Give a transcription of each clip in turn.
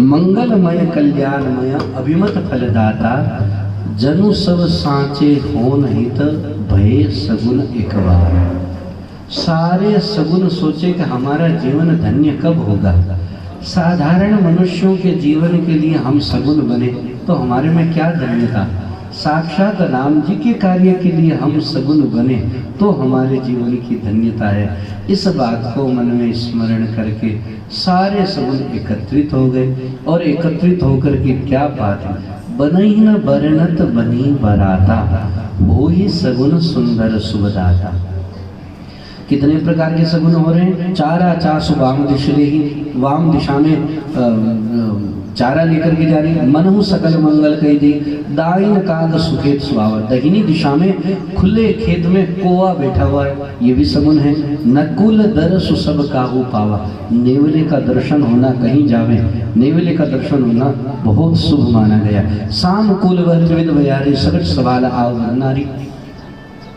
मंगलमय कल्याणमय अभिमत फलदाता, जनु सब सांचे होन हित भय सगुन एक बार। सारे सगुन सोचे कि हमारा जीवन धन्य कब होगा। साधारण मनुष्यों के जीवन के लिए हम सगुन बने तो हमारे में क्या धन्यता। साक्षात राम जी के कार्य के लिए हम सगुन बने तो हमारे जीवन की धन्यता है। इस बात को मन में स्मरण करके सारे सगुन एकत्रित हो गए और एकत्रित होकर के क्या बात है, बनई न बरनत बनी बराता, वो ही सगुन सुंदर सुबदाता। कितने प्रकार के सगुन हो रहे हैं। चारा चासु वाम दिशा में चारा लेकर के जा रही है। मनहु सकल मंगल कही दी, दाइन काग सुखेत सुहावा। दहिनी दिशा में खुले खेत में कोवा बैठा हुआ है, ये भी सगुन है। नकुल दरसु सब काहू पावा, नेवले का दर्शन होना, कहीं जावे नेवले का दर्शन होना बहुत शुभ माना गया। साम कुल वर्विद भयारी सकट सवाल आव नारी।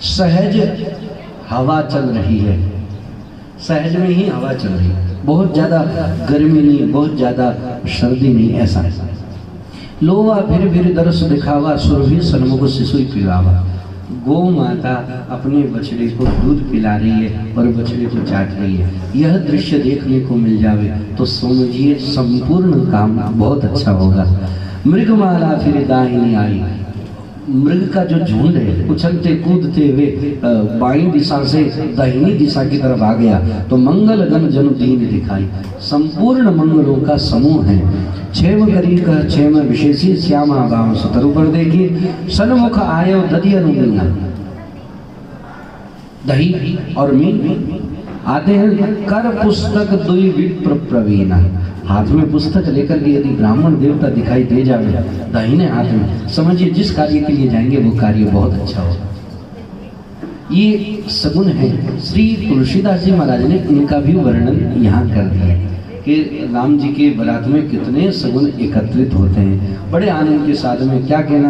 सहज हवा चल रही है, सहज में ही हवा चल रही है, बहुत ज्यादा गर्मी नहीं, बहुत ज्यादा सर्दी नहीं, ऐसा लोवा फिर दरस दिखावा, सुरभि सन्मुख शिशु पिलावा। गौ माता अपने बछड़े को दूध पिला रही है और बछड़े को चाट रही है। यह दृश्य देखने को मिल जावे तो समझिए संपूर्ण काम बहुत अच्छा होगा। मृगमाला फिर दाहिनी आई, मृग का जो झुंड है उछलते कूदते हुए बाईं दिशा से दाहिनी दिशा की तरफ आ गया तो मंगल गण जनु दीन दिखाई। संपूर्ण मंगलों का समूह है। क्षेम करी कह क्षेम विशेषी, श्यामा बाम सतरु पर देखिए, सन्मुख आयो दधि अनुमीना। दही और मीन आते हैं। कर पुस्तक दुई विप्र प्रवीणा, हाथ में पुस्तक लेकर के यदि ब्राह्मण देवता दिखाई दे जाए दाहिने हाथ में, समझिए जिस कार्य के लिए जाएंगे वो कार्य बहुत अच्छा हो। ये सगुन है। श्री तुलसीदास जी महाराज ने इनका भी वर्णन यहाँ कर दिया कि राम जी के बारात में कितने सगुन एकत्रित होते हैं, बड़े आनंद के साथ में। क्या कहना।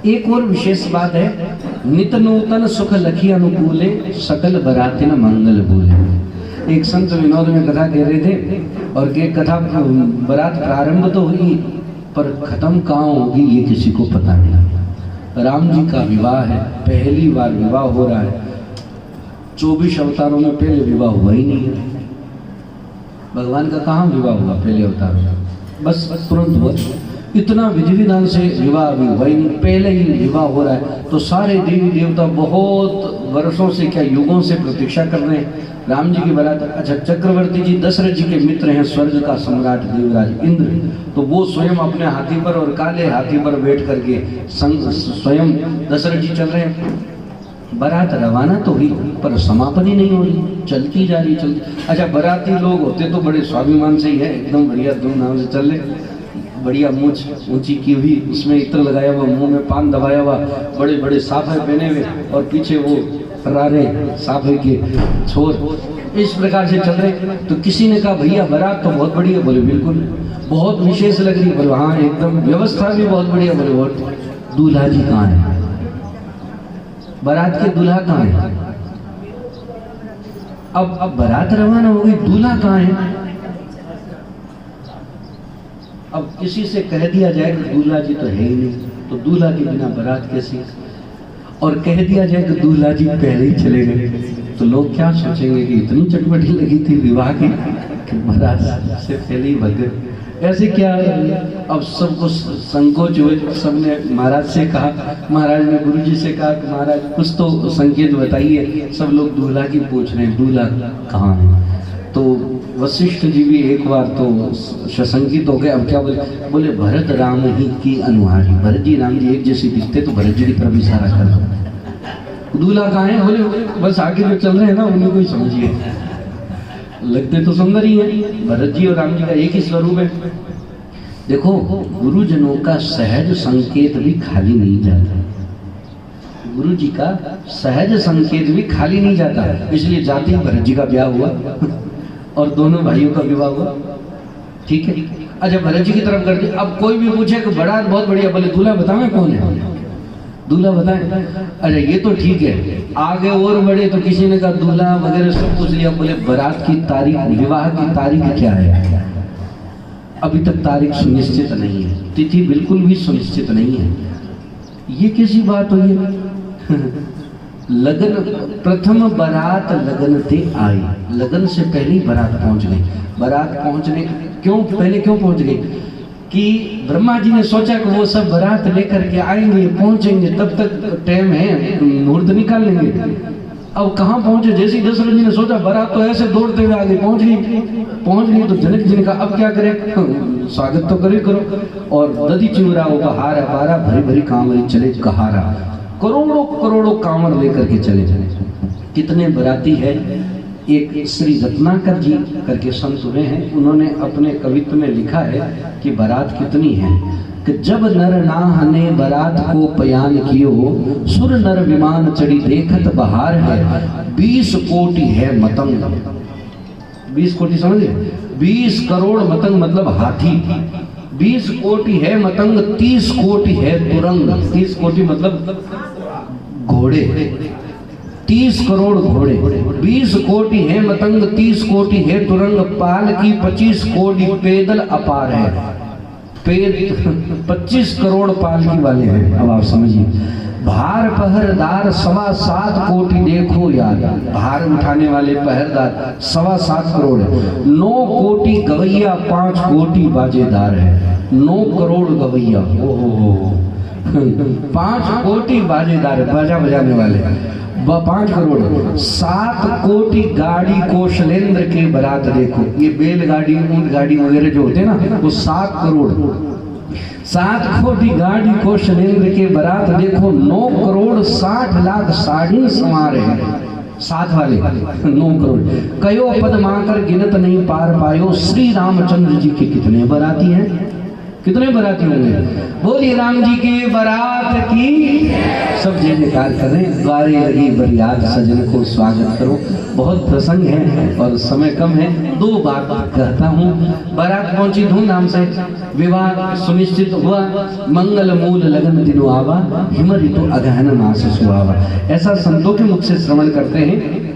एक और विशेष बात है, नित नूतन सुख लखी अनुकूले, सकल बरातिन मंगल बोले। एक संत विनोद में कथा कह रहे थे और कि कथा बारात प्रारंभ तो हुई पर खत्म कहाँ होगी ये किसी को पता नहीं। राम जी का विवाह है, पहली बार विवाह हो रहा है। 24 अवतारों में पहले विवाह हुआ ही नहीं है। भगवान का कहाँ विवाह हुआ पहले अवतार में, बस तुरंत हुआ। इतना विधि विधान से विवाह अभी हुआ ही नहीं, पहले ही विवाह हो रहा है। तो सारे देवी देवता बहुत वर्षों से, क्या युगों से प्रतीक्षा कर रहे हैं राम जी की बारात। अच्छा, चक्रवर्ती जी दशरथ जी के मित्र हैं, स्वर्ग का सम्राट देवराज इंद्र, तो वो स्वयं अपने हाथी पर और काले हाथी पर बैठ करके स्वयं दशरथ जी चल रहे हैं। बारात रवाना तो हुई पर समापन ही नहीं हो रही, चलती जा रही चलती। अच्छा, बाराती लोग होते तो बड़े स्वाभिमान से ही है, एकदम बढ़िया धूमधाम से चल रहे, बढ़िया मूछ ऊंची की हुई, उसमें इत्र लगाया हुआ, मुंह में पान दबाया हुआ, बड़े बड़े साफे पहने हुए और पीछे वो फरारे साफे के छोर, इस प्रकार से चल रहे। तो किसी ने कहा भैया बारात तो बहुत बढ़िया, बोले बिल्कुल बहुत विशेष लग रही, बोले हाँ एकदम, व्यवस्था भी बहुत बढ़िया, बोले बहुत। दूल्हा जी कहाँ है, बारात के दूल्हा कहाँ है। अब बारात रवाना हो गई, दूल्हा कहाँ है। अब किसी से कह दिया जाए कि दूल्हा जी तो है ही नहीं, तो दूल्हा के बिना बारात कैसी। और कह दिया जाए कि दूल्हा जी पहले ही चले गए, तो लोग क्या सोचेंगे कि इतनी चटपटी लगी थी विवाह की कि बारात से पहले ही भग गए। ऐसे क्या, अब सबको संकोच हुए, सबने महाराज से कहा, महाराज ने गुरु जी से कहा कि महाराज कुछ तो संकेत बताइए। सब लोग दूल्हा की पूछ रहे हैं, दूल्हा कहाँ है। तो वशिष्ठ जी भी एक बार तो सशंकित हो गए। अब क्या बोले भरत राम ही की अनुहारी, भरत जी राम जी एक जैसे दिखते तो भरत जी की तरफ इशारा कर दो। दूल्हा कहाँ है, बोले बस आगे जो चल रहे हैं ना उन्हें कोई समझिए, लगते तो सुंदर ही है, भरत जी और राम जी का एक ही स्वरूप है। देखो गुरुजनों का सहज संकेत भी खाली नहीं जाता, गुरु जी का सहज संकेत भी खाली नहीं जाता। इसलिए जाति भरत जी का ब्याह हुआ और दोनों भाइयों का विवाह हुआ, ठीक है। अच्छा, भरत जी की तरफ कर दी। अब कोई भी पूछे कि बड़ा बहुत बढ़िया, बोले दूल्हा बतावे कौन है, दूल्हा बताए। अच्छा ये तो ठीक है, आगे और बढ़े तो किसी ने कहा दूल्हा वगैरह सब पूछ लिया, बोले बारात की तारीख, विवाह की तारीख क्या है। अभी तक तारीख सुनिश्चित नहीं है, तिथि बिल्कुल भी सुनिश्चित नहीं है। ये कैसी बात हुई है? लगन प्रथम बारात लगन ते आई, लगन से पहले ही बारात पहुंच गई। बारात पहुंचने क्यों पहुंच गई कि ब्रह्मा जी ने सोचा कि वो सब बारात लेकर के आएंगे, पहुंचेंगे, तब तक टाइम है, मुहूर्त निकाल लेंगे। अब कहाँ पहुंचे? जैसे ही दशरथ जी ने सोचा बारात तो ऐसे दौड़ते हुए आगे पहुंच गई तो जनक जी ने कहा अब क्या करें, स्वागत तो करो। और दधी चूरा उपहार पारा, भरी भरी कांवरी चले कहारा, करोड़ों कांवर लेकर के चले। कितने बराती है? एक श्री रत्नाकर जी करके संत हुए हैं, उन्होंने अपने कवित्व में लिखा है कि बारात कितनी है कि जब नर नाहने बारात को पयान कियो, सुर नर विमान चढ़ी देखत बहार है, 20 कोटि है मतंग। 20 कोटि समझे? 20 करोड़ मतंग मतलब हाथी, 20 कोटि है मतंग, 30 कोटि है तुरंग। 30 कोटि मतलब घोड़े, 30 करोड़ घोड़े, 20 कोटि है मतंग, 30 कोटि है तुरंग, पाल की 25 कोटि पैदल अपार है। 25 करोड़ पालकी वाले हैं। अब आप समझिए, भार पहरदार 7.25 कोटि देखो यार, भार उठाने वाले पहरदार 7.25 करोड़ है। 9 कोटि गवैया, 5 कोटि बाजेदार है। 9 करोड़ गवैया, ओहो 5 कोटि बाजेदार, बाजा बजाने वाले 5 करोड़। 7 कोटि गाड़ी कौशलेंद्र के बारात देखो, ये बैलगाड़ी ऊंट गाड़ी वगैरह जो होते हैं ना, वो 7 करोड़। 7 कोटि गाड़ी कौशलेंद्र के बारात देखो, 9 करोड़ 60 लाख साड़ी सवार है। 7 वाले 9 करोड़। कयो पद मांकर गिनत नहीं पार पायो, श्री रामचंद्र जी के कितने बाराती हैं? कितने बाराती होंगे? बोलिए राम जी के बारात की। सब जय जयकार कर रहे हैं। द्वारे लगी बरियात, सजन को स्वागत करो। बहुत प्रसंग है और समय कम है, 2 बात कहता हूँ। बारात पहुंची धूमधाम से, विवाह सुनिश्चित हुआ, मंगल मूल लगन दिनो आवा, हिम ऋतु अगहन मास सुहावा। ऐसा संतों के मुख से श्रवण करते हैं।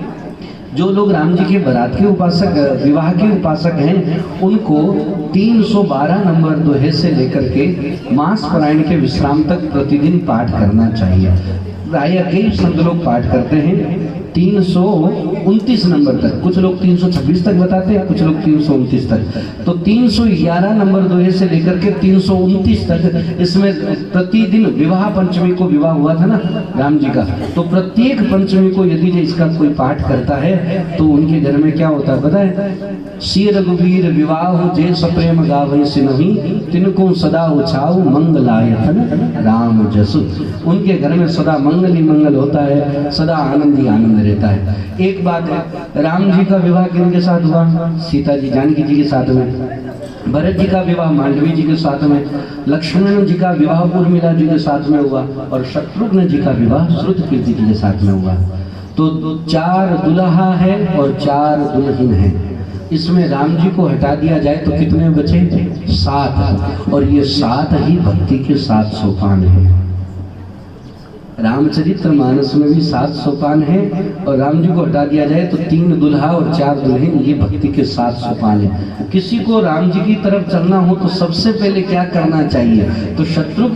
जो लोग राम जी के बारात के उपासक, विवाह के उपासक हैं, उनको 312 नंबर दोहे से लेकर के मास पारायण के विश्राम तक प्रतिदिन पाठ करना चाहिए। प्राय कई संत लोग पाठ करते हैं 329 नंबर तक, कुछ लोग 326 तक बताते हैं, कुछ लोग 329 तक। तो 311 नंबर दोहे से लेकर के 329 तक, इसमें प्रतिदिन विवाह पंचमी को विवाह हुआ था ना राम जी का, तो प्रत्येक पंचमी को यदि इसका कोई पाठ करता है तो उनके घर में क्या होता है पता है? श्री रघुवीर विवाह जे सप्रेम गावै सिनहि, तिनको सदा उछाऊ मंगलायतन राम जसु। उनके घर में सदा मंगल ही मंगल होता है, सदा आनंद ही आनंद रहता है। एक बात है, राम जी का विवाह किनके साथ हुआ? सीता जी जानकी जी के साथ में, भरत जी का विवाह मांडवी जी के साथ में, लक्ष्मण जी का विवाह उर्मिला जी के साथ में हुआ, और शत्रुघ्न जी का विवाह श्रुतकीर्ति जी के साथ में हुआ। तो 4 दुल्हा है और 4 दुल्हन है। इसमें राम जी को हटा दिया जाए तो कितने बचे? 7। और ये 7 ही भक्ति के 7 सोपान है। रामचरित्र मानस में भी 7 सोपान है, और राम जी को हटा दिया जाए तो 3 दुल्हा और 4 दुल्हन, ये भक्ति के 7 सोपान है। किसी को राम जी की तरफ चलना हो तो सबसे पहले क्या करना चाहिए? तो शत्रु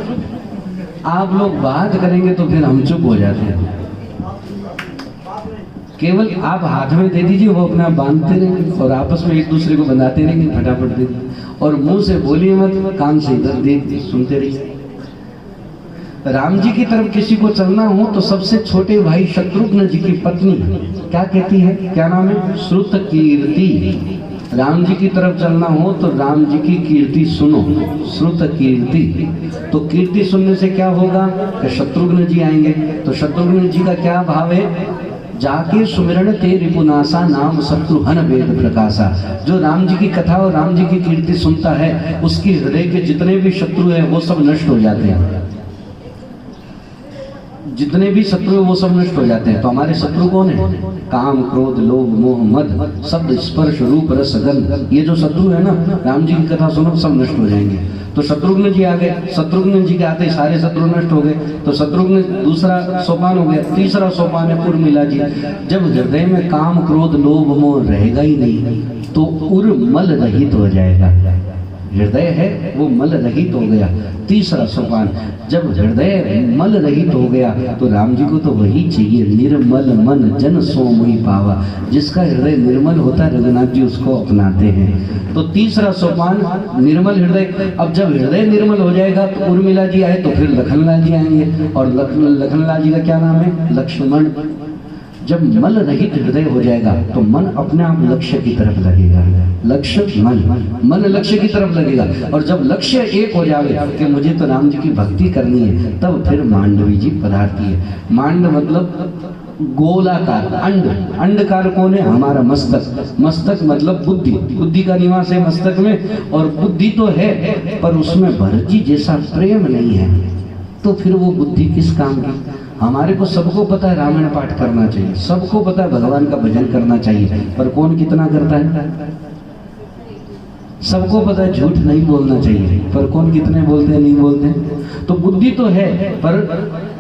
आप लोग बात करेंगे तो फिर हम चुप हो जाते हैं। केवल आप हाथ में दे दीजिए, वो अपना बांधते रहेंगे और आपस में एक दूसरे को बंधाते रहेंगे, फटाफट दे दीजिए। और मुंह से बोलिए मत, कान से इधर दे सुनते रहिए। राम जी की तरफ किसी को चलना हो तो सबसे छोटे भाई शत्रुघ्न जी की पत्नी क्या कहती है? क्या नाम है? श्रुतकीर्ति। राम जी की तरफ चलना हो तो राम जी की कीर्ति सुनो, श्रुतकीर्ति। तो कीर्ति सुनने से क्या होगा कि शत्रुघ्न जी आएंगे। तो शत्रुघ्न जी का क्या भाव है? जाके सुमिरन ते रिपुनासा, नाम शत्रुघ्न वेद प्रकाशा। जो राम जी की कथा और राम जी की कीर्ति सुनता है, उसकी हृदय के जितने भी शत्रु हैं वो सब नष्ट हो जाते हैं। जितने भी शत्रु हैं वो सब नष्ट हो जाते हैं। तो हमारे शत्रु कौन है? काम, क्रोध, लोभ, मोह, मद, शब्द, स्पर्श, रूप, रस, गंध। ये जो शत्रु है ना, राम जी की कथा सुनो सब नष्ट हो जाएंगे। तो शत्रुघ्न जी आ गए, शत्रुघ्न जी के आते सारे शत्रु नष्ट हो गए। तो शत्रुघ्न दूसरा सोपान हो गया। तीसरा सोपान है उर्मिला जी। जब हृदय में काम, क्रोध, लोभ, मोह रहेगा ही नहीं तो उर्मल रहित हो जाएगा। हृदय है वो मल रहित हो गया। तीसरा सोपान, जब हृदय मल रहित हो गया तो राम जी को तो वही चाहिए, निर्मल मन जन सो मोहि पावा। जिसका हृदय निर्मल होता है रघुनाथ जी उसको अपनाते हैं। तो तीसरा सोपान निर्मल हृदय। अब जब हृदय निर्मल हो जाएगा तो उर्मिला जी आए तो फिर लखनलाल जी आएंगे, और लखनलाल जी का क्या नाम है? लक्ष्मण। जब मल रहित हृदय हो जाएगा तो मन अपने आप लक्ष्य की तरफ लगेगा। लक्ष्य मन लक्ष्य की तरफ लगेगा। और जब लक्ष्य एक हो जाए कि मुझे तो राम जी की भक्ति करनी है, तब फिर मांडवी जी पधारती है। मांड मतलब गोलाकार, अंडकार कौन है? हमारा मस्तक। मस्तक मतलब बुद्धि, बुद्धि का निवास है मस्तक में। और बुद्धि तो है पर उसमें भरत जी जैसा प्रेम नहीं है, तो फिर वो बुद्धि किस काम की? हमारे को सबको पता है रामायण पाठ करना चाहिए, सबको पता है भगवान का भजन करना चाहिए, पर कौन कितना करता है? सबको पता है झूठ नहीं बोलना चाहिए, पर कौन कितने बोलते हैं? नहीं बोलते। तो बुद्धि तो है पर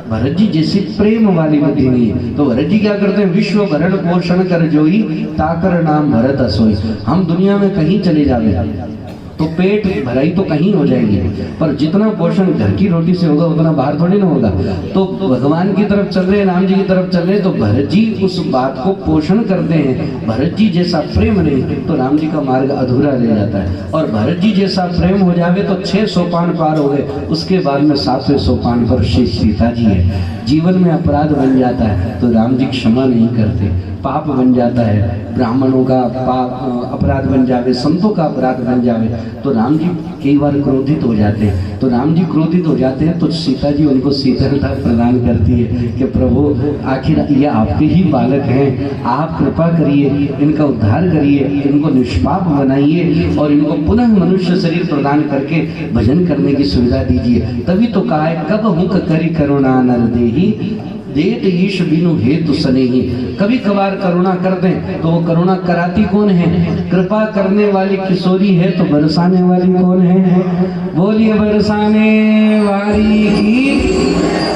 भरत जी जैसी प्रेम वाली बुद्धि नहीं है। तो भरत जी क्या करते हैं? विश्व भरण पोषण कर जोई ताकर नाम भरत असोई। हम दुनिया में कहीं चले जावे तो पेट भराई तो कहीं हो जाएगी, पर जितना पोषण घर की रोटी से होगा उतना बाहर थोड़ी ना होगा। तो भगवान की तरफ चल रहे हैं, राम जी की तरफ चल रहे हैं, तो भरत जी उस बात को पोषण करते हैं। भरत जी जैसा प्रेम नहीं तो राम जी का मार्ग अधूरा रह जाता है। और भरत जी जैसा प्रेम हो जावे तो 6 सोपान पार हो गए। उसके बाद में 7वें सोपान पर श्री सीता जी है। जीवन में अपराध बन जाता है तो राम जी क्षमा नहीं करते, पाप बन जाता है। ब्राह्मणों का पाप अपराध बन जावे, संतों का अपराध बन जावे तो राम जी कई बार क्रोधित हो जाते हैं। तो राम जी क्रोधित हो जाते हैं तो सीता जी उनको शीतलता प्रदान करती है कि प्रभु आखिर ये आपके ही बालक हैं, आप कृपा करिए, इनका उद्धार करिए, इनको निष्पाप बनाइए और इनको पुनः मनुष्य शरीर प्रदान करके भजन करने की सुविधा दीजिए। तभी तो कहा है कब हुक करी करुणा नर देही देत ईश बिनु हेतु सनेही। कभी कभार करुणा कर दें तो वो करुणा कराती कौन है? कृपा करने वाली किशोरी है तो बरसाने वाली कौन है? बोलिए बरसाने वाली की।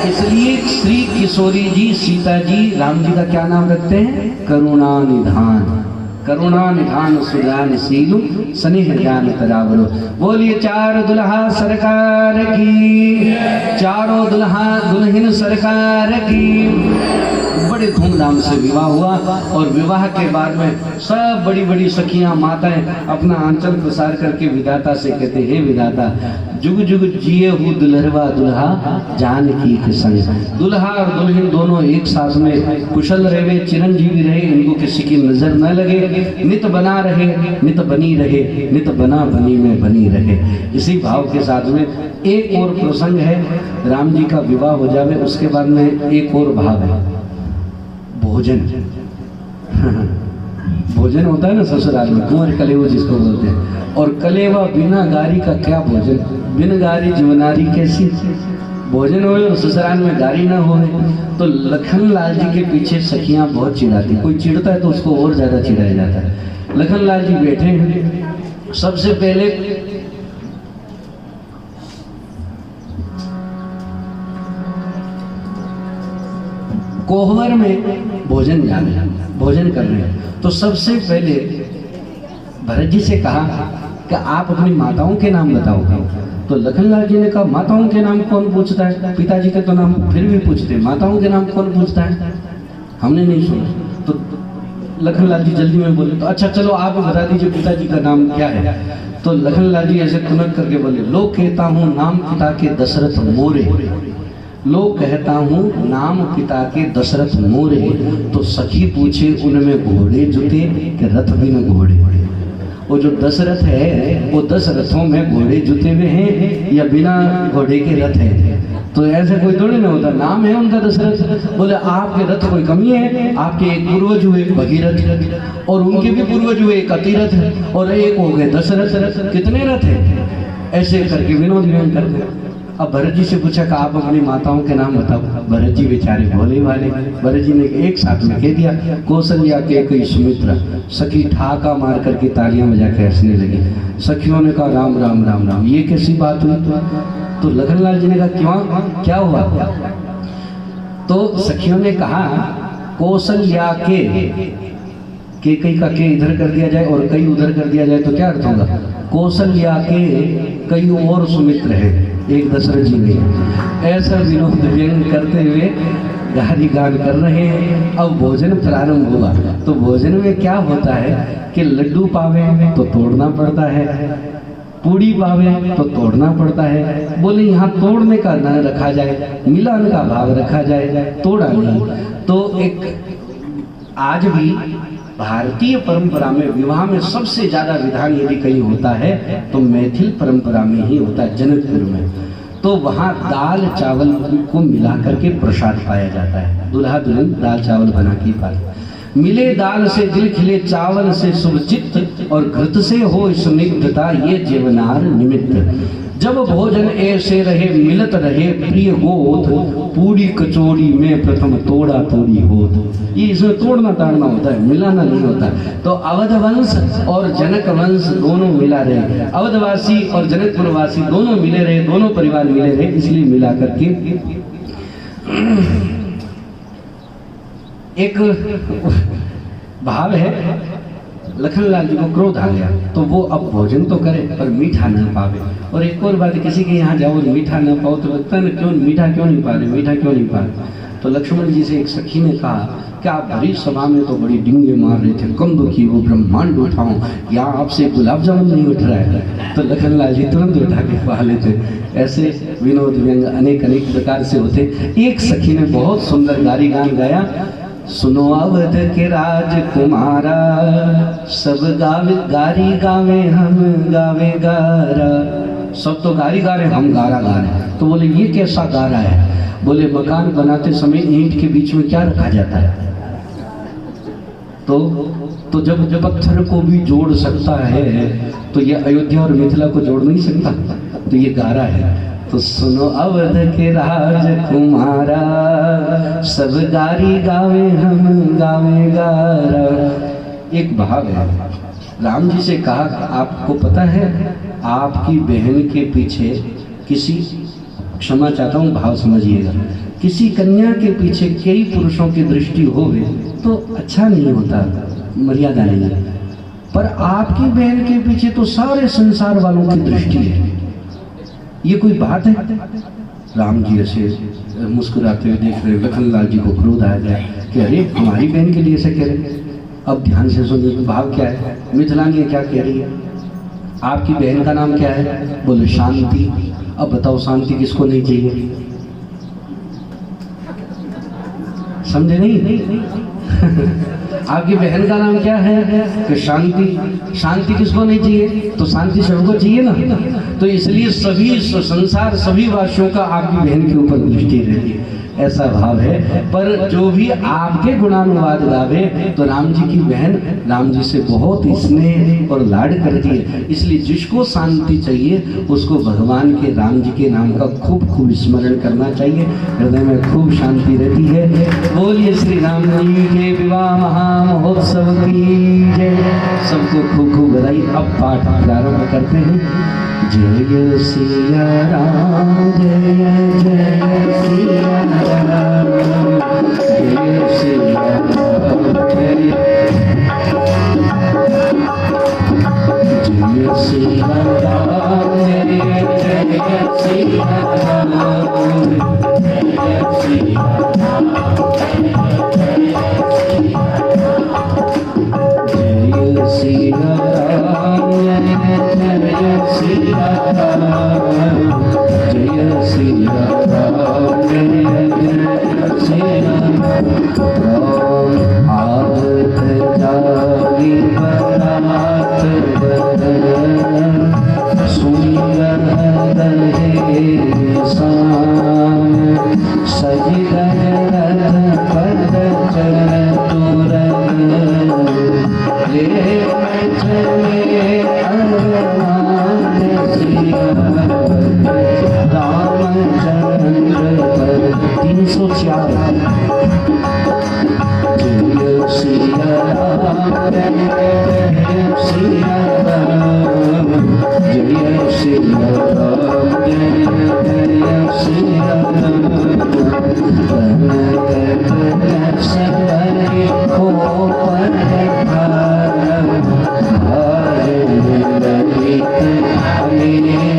इसलिए श्री किशोरी जी सीता जी राम जी का क्या नाम रखते हैं? करुणा निधान। करुणा निधान सुजान सीलु स्नेह ज्ञान तरावरो। बोलिए चार दुल्हा सरकार की, चारों दुल्हा दुल्हन सरकार की। बड़े धूमधाम से विवाह हुआ और विवाह के बाद में सब बड़ी बड़ी सखियां माताएं अपना आंचल प्रसार करके विधाता से कहते हे विधाता जुग जुग जिए हूँ दुल्हरवा दुल्हा जानकी के संग। दुल्हा और दुल्हन दोनों एक साथ में कुशल रहे, चिरंजीवी रहे, इनको किसी की नजर न लगे, नित बना रहे, नित बनी रहे, नित बना बनी में बनी रहे। इसी भाव के साथ में एक और प्रसंग है, राम जी का विवाह हो जावे उसके बाद में एक और भाव है भोजन। भोजन होता है ना ससुराल में, कुंवर कलेवा जिसको बोलते हैं। और कलेवा बिना गारी का क्या भोजन? बिन गारी जीवनारी कैसी? भोजन हो और ससुराल में गारी ना हो। तो लखनलाल जी के पीछे सखियां बहुत चिढ़ाती, कोई चिढ़ता है तो उसको और ज्यादा चिढ़ाया जाता है। लखनलाल जी बैठे हैं, सबसे पहले कोहबर में भोजन कर रहे हैं। तो सबसे पहले भरत जी से कहा कि आप अपनी माताओं के नाम बताओ। तो लखनलाल जी ने कहा माताओं के नाम कौन पूछता है? पिताजी के तो नाम फिर भी पूछते, माताओं के नाम कौन पूछता है? हमने नहीं सुना। तो लखनलाल जी जल्दी में बोले तो अच्छा चलो आप बता दीजिए पिताजी का नाम क्या है। तो लखनलाल जी ऐसे तुनक करके बोले लोग कहता हूँ नाम पिता के दशरथ मोरे, लोग कहता हूँ नाम पिता के दशरथ मोरे। तो सखी पूछे उनमें घोड़े जुते कि रथ भी न घोड़े? वो जो दशरथ है वो 10 रथों में घोड़े जुते हुए हैं या बिना घोड़े के रथ है? तो ऐसे कोई थोड़ी ना होता, नाम है उनका दशरथ। बोले आपके रथ कोई कमी है? आपके एक पूर्वज हुए भगीरथ और उनके भी पूर्वज हुए एक अतिरथ और एक हो गए दशरथ, कितने रथ है? ऐसे करके विनोद विनोद करते। अब भरत जी से पूछा कि आप अपनी माताओं के नाम बताओ। भरत जी बेचारे भोले वाले, भरत जी ने एक साथ में कह दिया कौशल्या कैकेयी सुमित्रा। सखी ठाका मार करके तालियां बजा के हंसने लगी। सखियों ने कहा राम राम राम राम, ये कैसी बात हुई? तो लखनलाल जी ने कहा क्यों, क्या हुआ? तो सखियों ने कहा कौशल्या के कई का के इधर कर दिया जाए और कई उधर कर दिया जाए तो क्या अर्थ होगा? कौशल्या के कई और सुमित्र है, एक दशरथ जी ने। ऐसा विनोद व्यंग करते हुए गारी गान कर रहे हैं। अब भोजन प्रारंभ हुआ तो भोजन में क्या होता है कि लड्डू पावे तो तोड़ना पड़ता है, पूड़ी पावे तो तोड़ना पड़ता है। बोले यहाँ तोड़ने का न रखा जाए, मिलान का भाव रखा जाए, तोड़ा नहीं। तो एक आज भी भारतीय परंपरा में विवाह में सबसे ज्यादा विधान यदि कहीं होता है तो मैथिल परंपरा में ही होता है, जनकपुर में। तो वहाँ दाल चावल को मिला करके प्रसाद पाया जाता है। दूल्हा दुल्हन दाल चावल बना के पाते। मिले दाल से दिल खिले, चावल से शुभ चित्त, और घृत से हो स्निग्धता, ये जीवनार निमित्त। जब भोजन ऐसे रहे मिलत रहे प्रिय गोद, पूरी कचौड़ी में प्रथम तोड़ा तोड़ी होत। ये इसमें तोड़ना ताड़ना होता है, मिलाना नहीं होता। तो अवध वंश और जनक वंश दोनों मिला रहे, अवधवासी और जनकपुरवासी दोनों मिले रहे, दोनों परिवार मिले रहे, इसलिए मिला करके एक भाव है। लखनलाल जी को क्रोध आ गया तो वो अब भोजन तो करे पर मीठा न पावे। और एक और बात, किसी के यहाँ जाओ मीठा न पाओ तो लगता है ना, क्यों मीठा क्यों नहीं पा रहे, मीठा क्यों नहीं पा रहे। तो लक्ष्मण जी से एक सखी ने कहा कि आप भरी सभा में तो बड़ी डिंगे मार रहे थे, कम दुखी वो ब्रह्मांड उठाऊं, या आपसे गुलाब जामुन नहीं उठ रहा है। तो लखनलाल जी तुरंत उठा के पा लेते। ऐसे विनोद व्यंग अनेक अनेक प्रकार से होते। एक सखी ने बहुत सुंदर गारी गान गाया, सुनो अवध के राजकुमारा, सब गावे गारी गावे हम गावे गारा। सब तो गारी गा रहे, हम गारा गा रहे। तो बोले ये कैसा गारा है? बोले मकान बनाते समय ईंट के बीच में क्या रखा जाता है? तो जब पत्थर को भी जोड़ सकता है तो ये अयोध्या और मिथिला को जोड़ नहीं सकता, तो ये गारा है। तो सुनो अवध के राजकुमारा, सब गारी गावे हम गावे गारा। एक भाव है, राम जी से कहा आपको पता है आपकी बहन के पीछे किसी, क्षमा चाहता हूँ भाव समझिएगा, किसी कन्या के पीछे कई पुरुषों की दृष्टि हो तो अच्छा नहीं होता, मर्यादा नहीं है। पर आपकी बहन के पीछे तो सारे संसार वालों की दृष्टि है, ये कोई बात है? राम जी ऐसे मुस्कुराते हुए देख रहे। लखनलाल जी को क्रोध आ गया कि अरे हमारी बहन के लिए ऐसे कह रहे। अब ध्यान से सुनिए तो भाव क्या है। मिथिलानी क्या कह रही है? आपकी बहन का नाम क्या है? बोले शांति। अब बताओ शांति किसको नहीं चाहिए? समझे नहीं? आपकी बहन का नाम क्या है? कि शांति। शांति किसको नहीं चाहिए? तो शांति सबको चाहिए ना। तो इसलिए सभी संसार सभी वासियों का आपकी बहन के ऊपर दृष्टि रहती है, ऐसा भाव है। पर जो भी आपके गुणानुवाद गावे तो राम जी की बहन राम जी से बहुत स्नेह और लाड करती है। इसलिए जिसको शांति चाहिए उसको भगवान के राम जी के नाम का खूब खूब स्मरण करना चाहिए, हृदय में खूब शांति रहती है। बोलिए श्री राम जी के विवाह महामहोत्सव की जय। सबको खूब खूब बधाई। अब पाठ प्रारंभ करते हैं। जय सिया राम, जय जय सिया राम, जय सिया राम, जय सिया राम, जय जय सिया राम, जय सिया राम, जय सिया राम, जय सिया राम, जय सिया राम, जय सिया राम। आदत जागी बरात बदन, सुंदर रहे शाम, सजी रथ पर चरण तुरन, ले चले अरमान सिया रामचंद्र पर। 304। जय सिया राम, जय सिया राम, जय सिया राम, जय सिया राम। सबर को पर प्रेम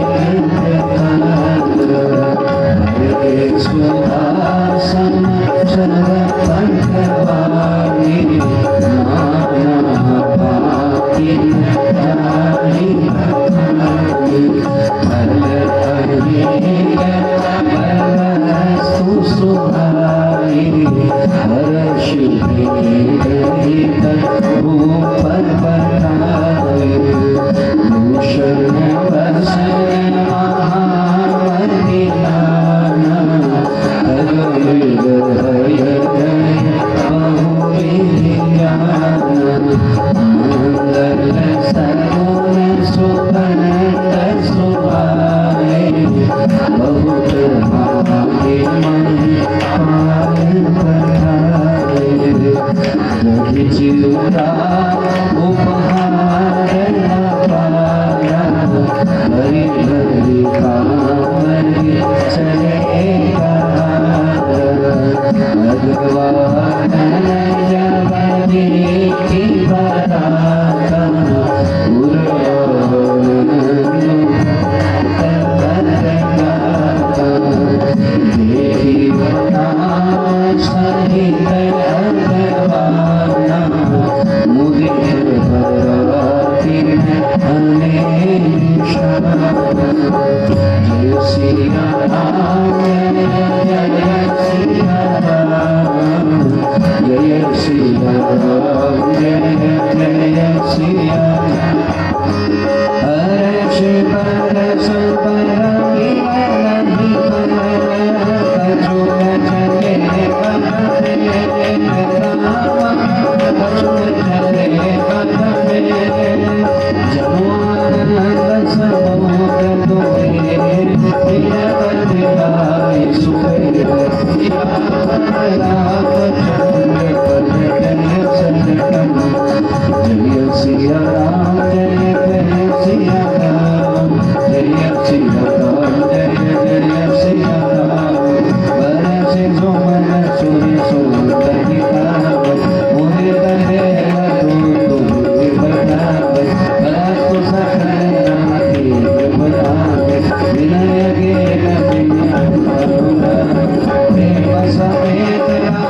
समेत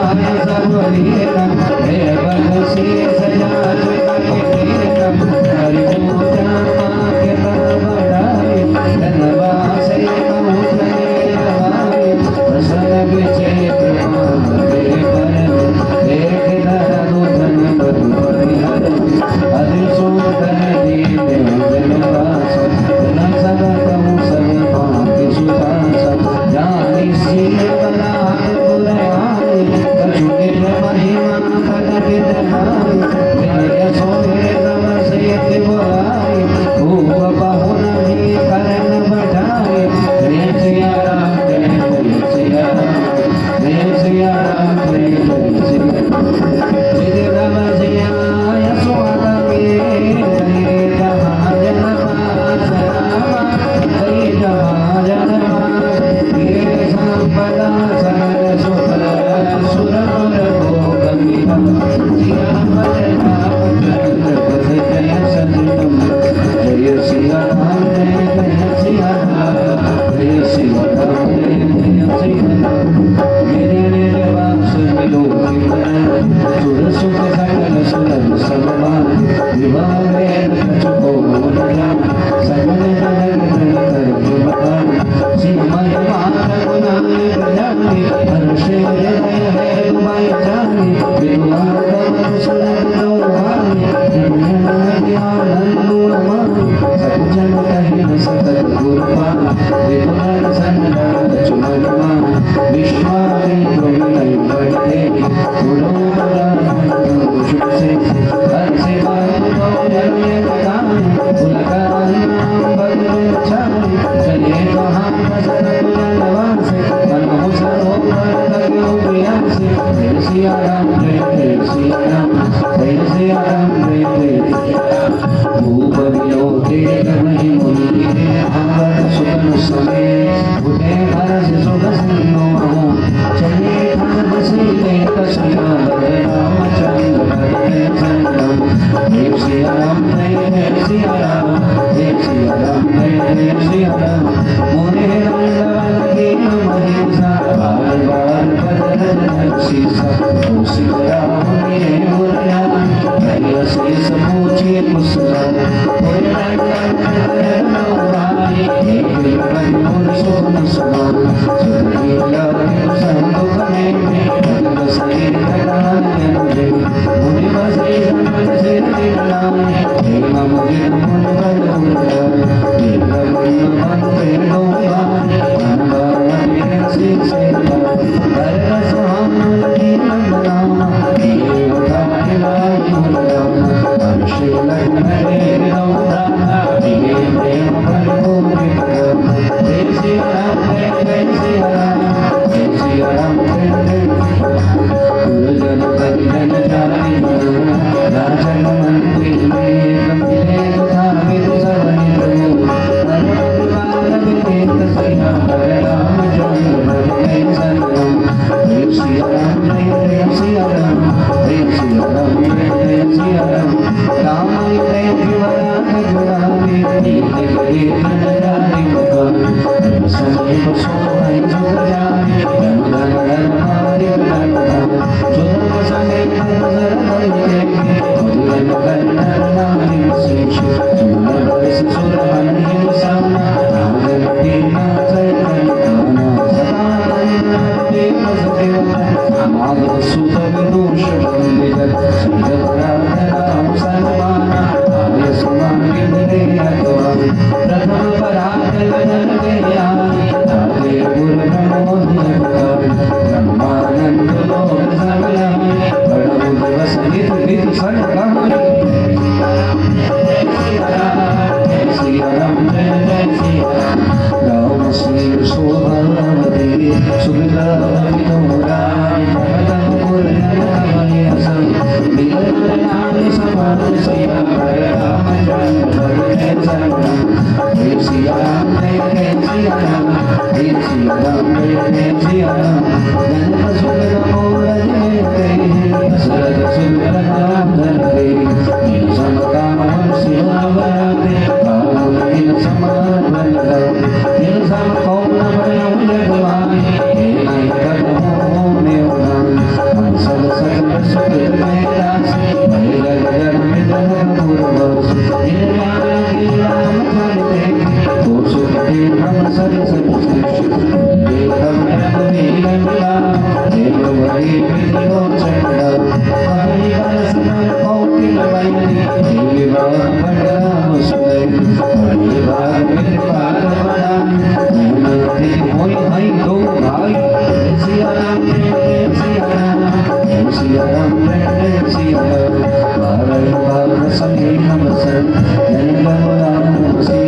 जय सिया राम मोरे रंगवन के महेशा बार बार बदल शीशा ओ सिया राम मेरे मुरलिया भैया शेष पूछे कुशला मोरे रंगवन के नौवारी एक बड़ी मोर सोन समान सुनीला संग में रंग से लगाने मुझे मुझे बसे रंग से लगाने हेमा मुझे मुन बलूंगा तेरा मन मन पे डूबा अंबा मेरे से बरस हम की नंदना ये उठा के लाई मुर्गा अर्श लग मेरे रौदा ये प्रेम बलू जैसे राम जैसे राम गुरुजन परिजन जाने राजन मंदिर में गंभीर धार्मिक सवनित राम जय सनम जय सिया राम जय सिया राम जय सिया राम जय सिया राम राम जय शिवराम गुणावे दीन गए नजारे मकान समय बसो है जुग जाए गंगन हमारे गंगन जुग समय नजर बने गंगन गंगन नारी शेष सुंदर बस सुरहन हिंसाना नागन तीना चैतन काना सदा ते मसदेव माधव सुतन दोष बंदिजन संजत राम सन्माना आर्य समान गिरे अगवान प्रथम पराग लगन गया ताते गुरु ब्रह्मोदय ब्रह्मानंद लोक सबला बड़ा दिवस नित नित सनकम श्री राम जय राम श्री शोभावती सुविधा विनोदाय भगवान गुरुनाय असं बिलनाम समान सिया राम जय जय सिया राम जय सिया राम जय सिया राम जय सिया राम जन्म सुख मोर जय दशरथ सुंदर राम धरे नील समकाम शिवा वरदे पावन नील समान बलदा नील सम कौन बलम जगवान हे नहीं कदमों में उड़ान हम सब सकल सुख में रास भैर जन्म जन्म पूर्वज निर्माण की राम करते तो सुख के हम सर सब श्रेष्ठ देखम वीर मिला देव वही विधियो चंडा हरि बरस में कौटिल वैरी देवी बाग बड़ा मुस्लिम हरि बाग में पार बड़ा मेहनती होई भाई दो भाई सिया राम सिया राम सिया राम सिया राम बारह बार संगे नमस्कार जन राम से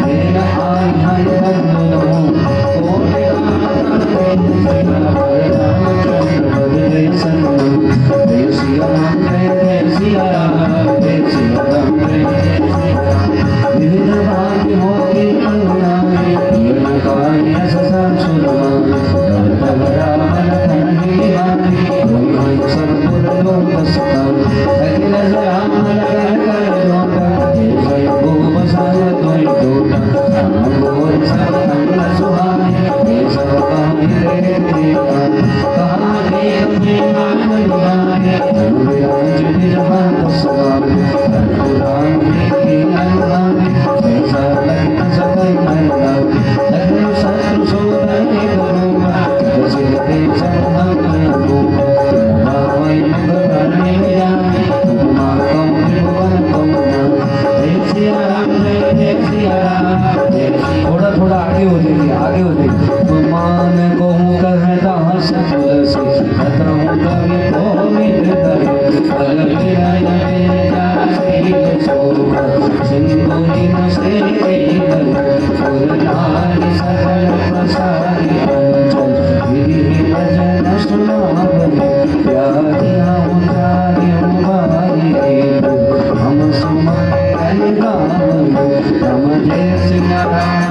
मेरा आई हाय बंदो कोटि विविध भाग्य मोती थोड़ा थोड़ा आगे हो जाइए, आगे हो जाइए। मान को कहता सकुल से खतरों कभी को मिल अलग सिंधु से नारी सकल प्रसारी अंचल विधि भजन सुना प्यारिया उतारी हम सुमन हम जय सिया राम